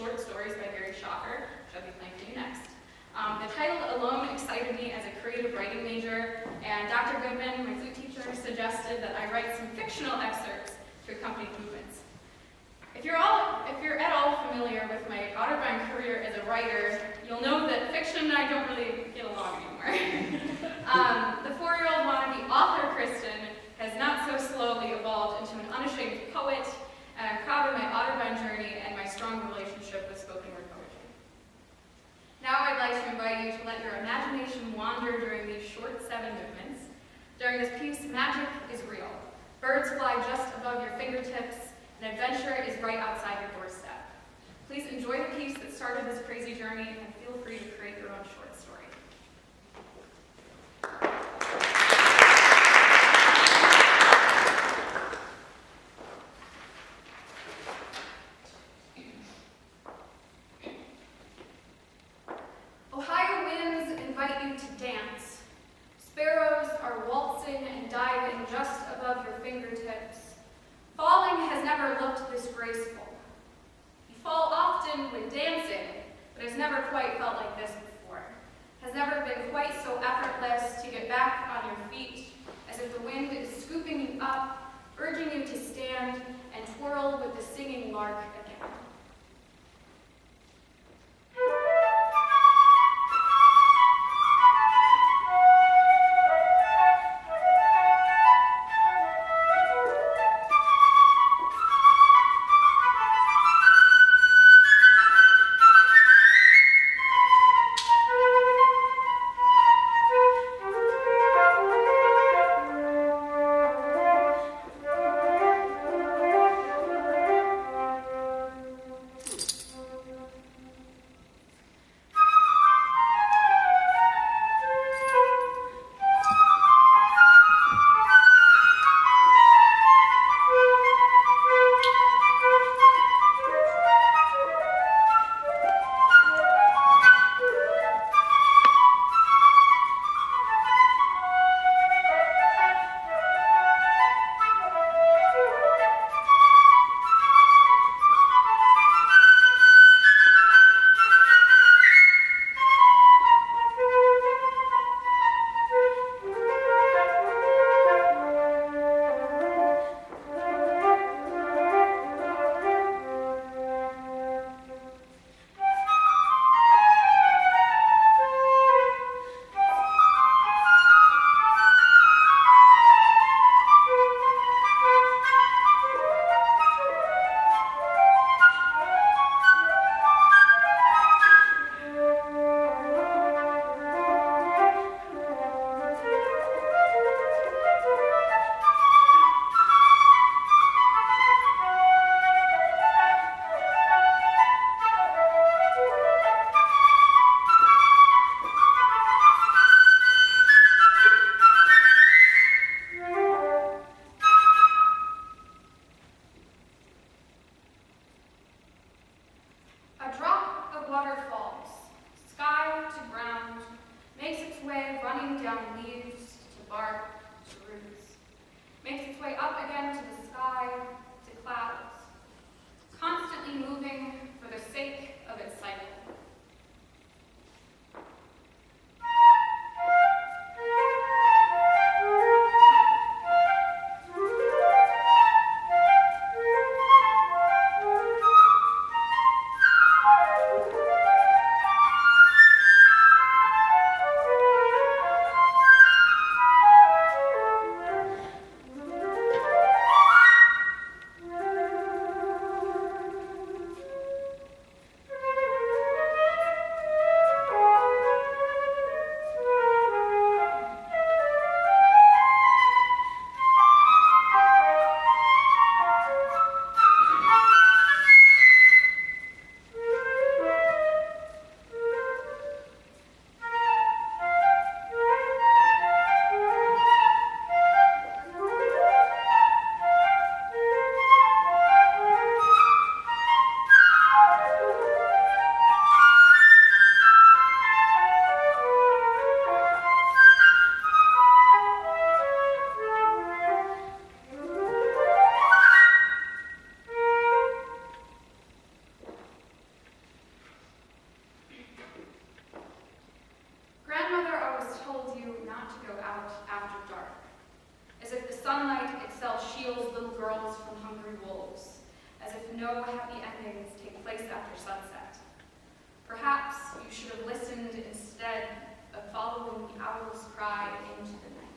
short stories by Gary Shocker, which I'll be playing for you next. The title alone excited me as a creative writing major, and Dr. Goodman, my flute teacher, suggested that I write some fictional excerpts to accompany movements. If you're at all familiar with my Otterbein career as a writer, you'll know that fiction and I don't really get along anymore. The 4-year-old wannabe author, Kristin, has not so slowly evolved into an unashamed poet, and I'm proud of my Otterbein journey and my strong relationship with spoken word poetry. Now I'd like to invite you to let your imagination wander during these short 7 movements. During this piece, magic is real. Birds fly just above your fingertips, and adventure is right outside your doorstep. Please enjoy the piece that started this crazy journey, and feel free to create your own short story. Ohio winds invite you to dance. Sparrows are waltzing and diving just above your fingertips. Falling has never looked this graceful. You fall often when dancing, but has never quite felt like this before. Has never been quite so effortless to get back on your feet, as if the wind is scooping you up, urging you to stand and twirl with the singing lark again. no happy endings take place after sunset. Perhaps you should have listened instead of following the owl's cry into the night.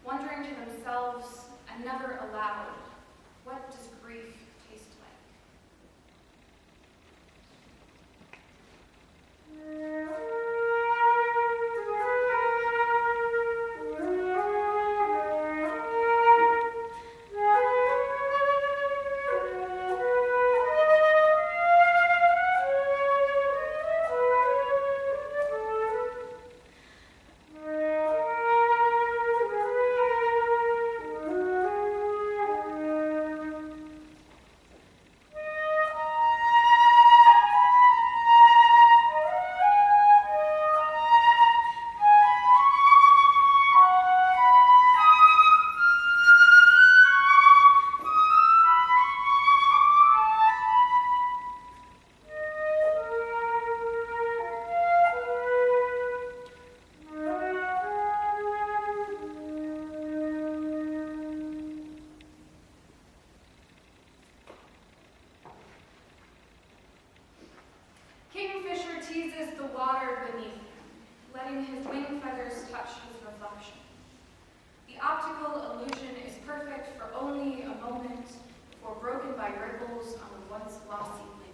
Wondering to themselves and never aloud, what does grief taste like? Teases the water beneath him, letting his wing feathers touch his reflection. The optical illusion is perfect for only a moment before broken by ripples on the once glossy lake.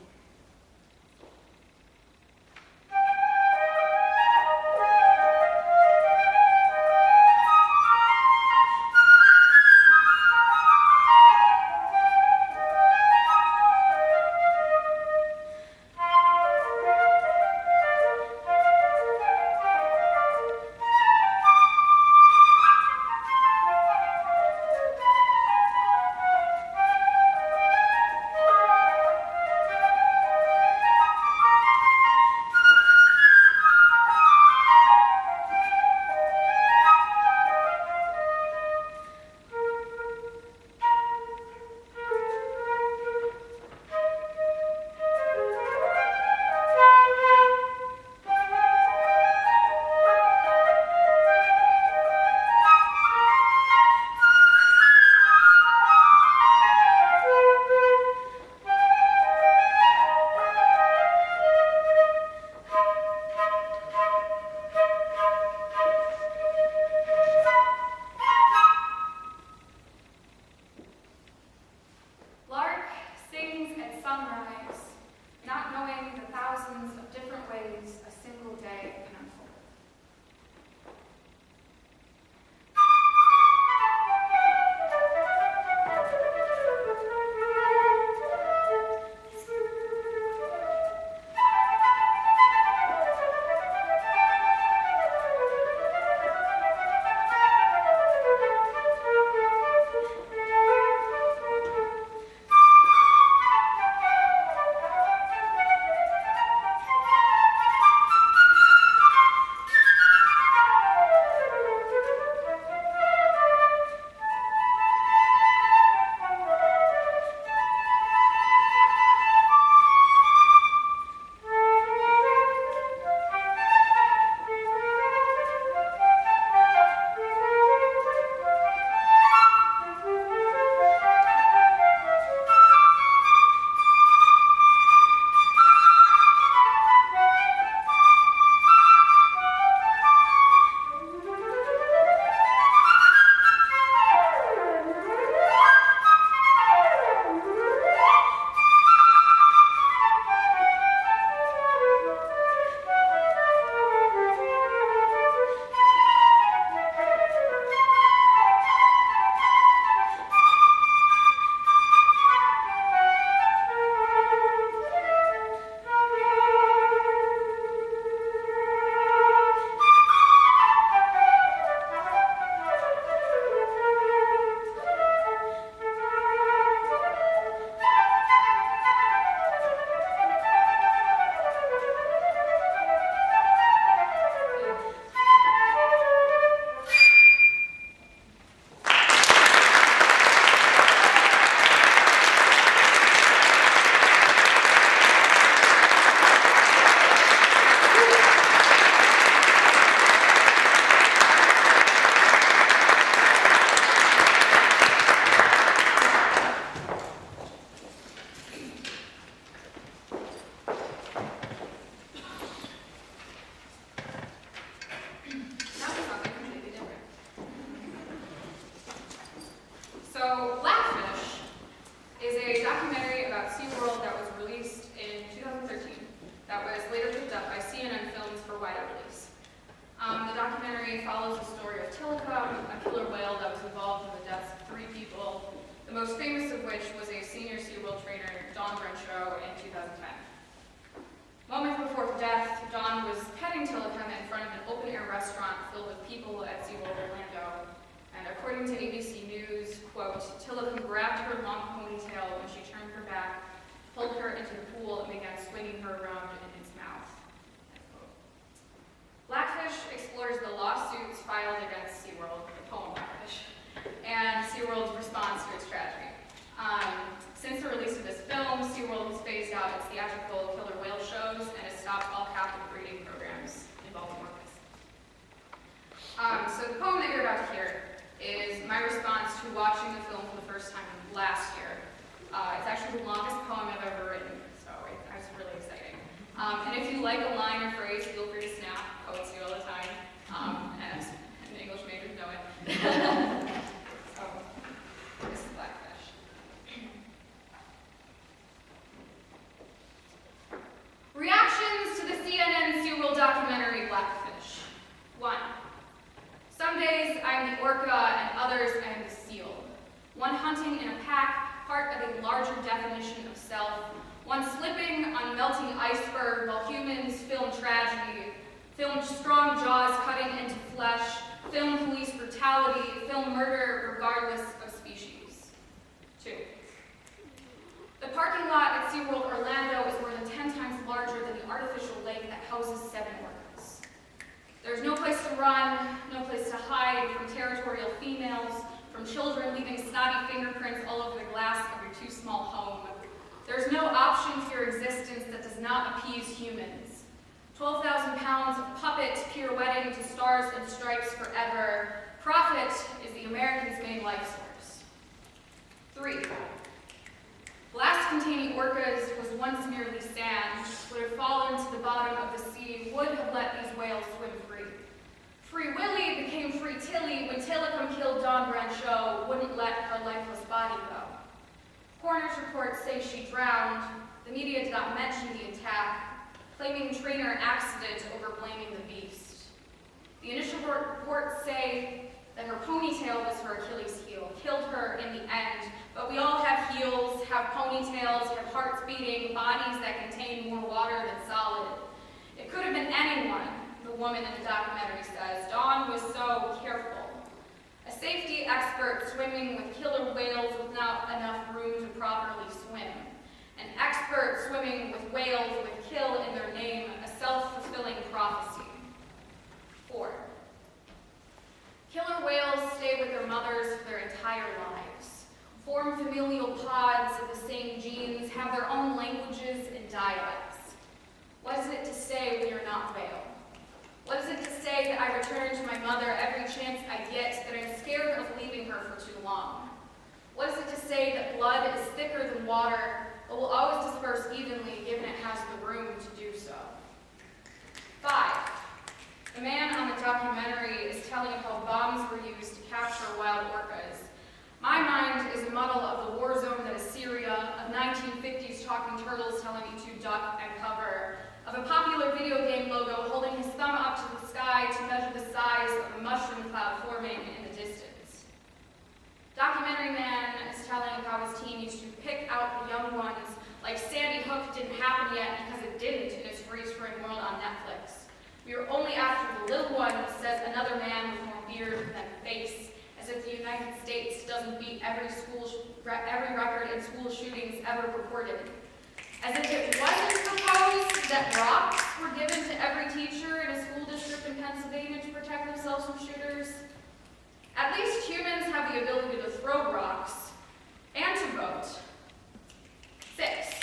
which was a senior SeaWorld trainer, Dawn Brencho, in 2010. Moments before her death, Dawn was petting Tillicum in front of an open-air restaurant filled with people at SeaWorld Orlando. And according to ABC News, quote, Tillicum grabbed her long ponytail when she turned her back, pulled her into the pool, and began swinging her around in its mouth. Blackfish explores the lawsuits filed against SeaWorld, the poem Blackfish, and SeaWorld's response to its tragedy. Since the release of this film, SeaWorld has phased out its theatrical killer whale shows and has stopped all captive breeding programs involving orcas. So the poem that you're about to hear is my response to watching the film for the first time last year. It's actually the longest poem I've ever written, so it's really exciting. And if you like a line or phrase, feel free to snap. Poets do all the time, and English majors know it. So, this is Blackfish. Reactions to the CNN SeaWorld documentary Blackfish. 1. Some days I am the orca and others I am the seal. One hunting in a pack, part of a larger definition of self. One slipping on melting iceberg while humans film tragedy, film strong jaws cutting into flesh, film police brutality, film murder regardless of species. 2. The parking lot at SeaWorld Orlando is more than 10 times larger than the artificial lake that houses 7 orcas. There's no place to run, no place to hide from territorial females, from children leaving snotty fingerprints all over the glass of your too small home. There's no option for your existence that does not appease humans. 12,000 pounds of puppet pirouetting to stars and stripes forever. Profit is the American's main life source. 3. Glass-containing orcas was once merely sand, would have fallen to the bottom of the sea, would have let these whales swim free. Free Willy became Free Tilly when Tillicum killed Dawn Brencho, wouldn't let her lifeless body go. Coroner's reports say she drowned. The media did not mention the attack, claiming trainer accident over blaming the beast. The initial reports say that her ponytail was her Achilles heel, killed her in the end, but we all have heels, have ponytails, have hearts beating, bodies that contain more water than solid. It could have been anyone, the woman in the documentary says. Dawn was so careful. A safety expert swimming with killer whales without enough room to properly swim. An expert swimming with whales with kill in their name, a self-fulfilling prophecy. 4. Killer whales stay with their mothers for their entire lives, form familial pods of the same genes, have their own languages and dialects. What is it to say we are not whale? What is it to say that I return to my mother every chance I get, that I'm scared of leaving her for too long? What is it to say that blood is thicker than water, but will always disperse evenly given it has the room to do so? 5. The man on the documentary is telling how bombs were used to capture wild orcas. My mind is a model of the war zone that is Syria, of 1950s talking turtles telling you to duck and cover, of a popular video game logo holding his thumb up to the sky to measure the size of a mushroom cloud forming in the distance. Documentary man is telling how his team used to pick out the young ones like Sandy Hook didn't happen yet because it didn't in its freeze-frame world on Netflix. We are only after the little one, says another man with more beard than face, as if the United States doesn't beat every record in school shootings ever reported. As if it wasn't proposed that rocks were given to every teacher in a school district in Pennsylvania to protect themselves from shooters. At least humans have the ability to throw rocks and to vote. 6.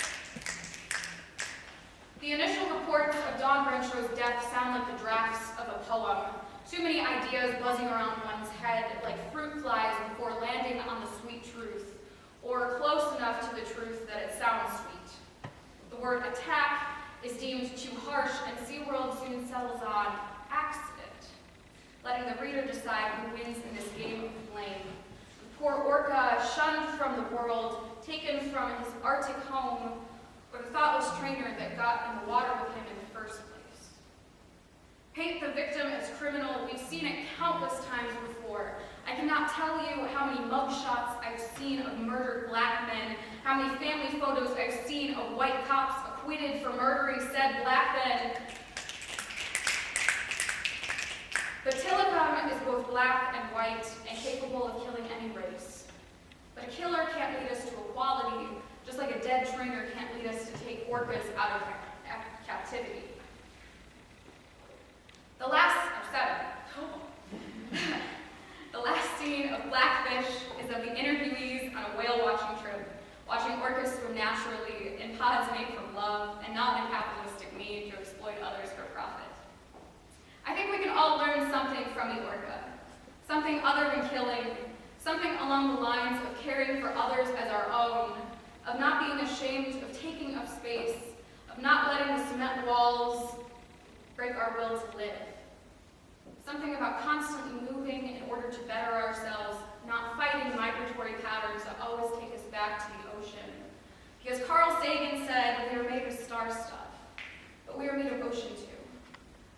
The initial reports of Dawn Brencho's death sound like the drafts of a poem. Too many ideas buzzing around one's head like fruit flies before landing on the sweet truth, or close enough to the truth that it sounds sweet. The word attack is deemed too harsh, and SeaWorld soon settles on accident, letting the reader decide who wins in this game of blame. The poor orca, shunned from the world, taken from his Arctic home, or the thoughtless trainer that got in the water with him in the first place. Paint the victim as criminal. We've seen it countless times before. I cannot tell you how many mugshots I've seen of murdered black men How many family photos I've seen of white cops acquitted for murdering said black men. But Telecom is both black and white and capable of killing any race. But a killer can't lead us to equality, just like a dead trainer can't lead us to take orcas out of captivity. The last scene of Blackfish is of the interviewees on a whale watching trip, watching orcas swim naturally in pods made from love and not in capitalistic need to exploit others for profit. I think we can all learn something from the orca, something other than killing, something along the lines of caring for others as our own, of not being ashamed of taking up space, of not letting the cement walls break our will to live. Something about constantly moving in order to better ourselves, not fighting migratory patterns that always take us back to the ocean. Because Carl Sagan said we are made of star stuff, but we are made of ocean too.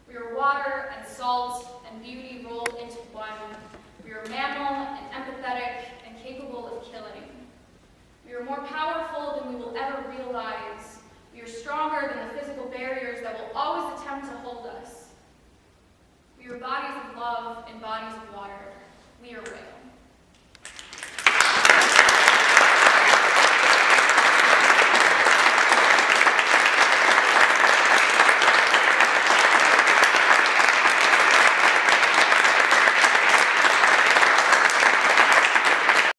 We are water and salt and beauty rolled into one. We are mammal and empathetic and capable of killing. We are more powerful than we will ever realize. We are stronger than the physical barriers that will always attempt to hold us. We are bodies of love and bodies of water. We are whales.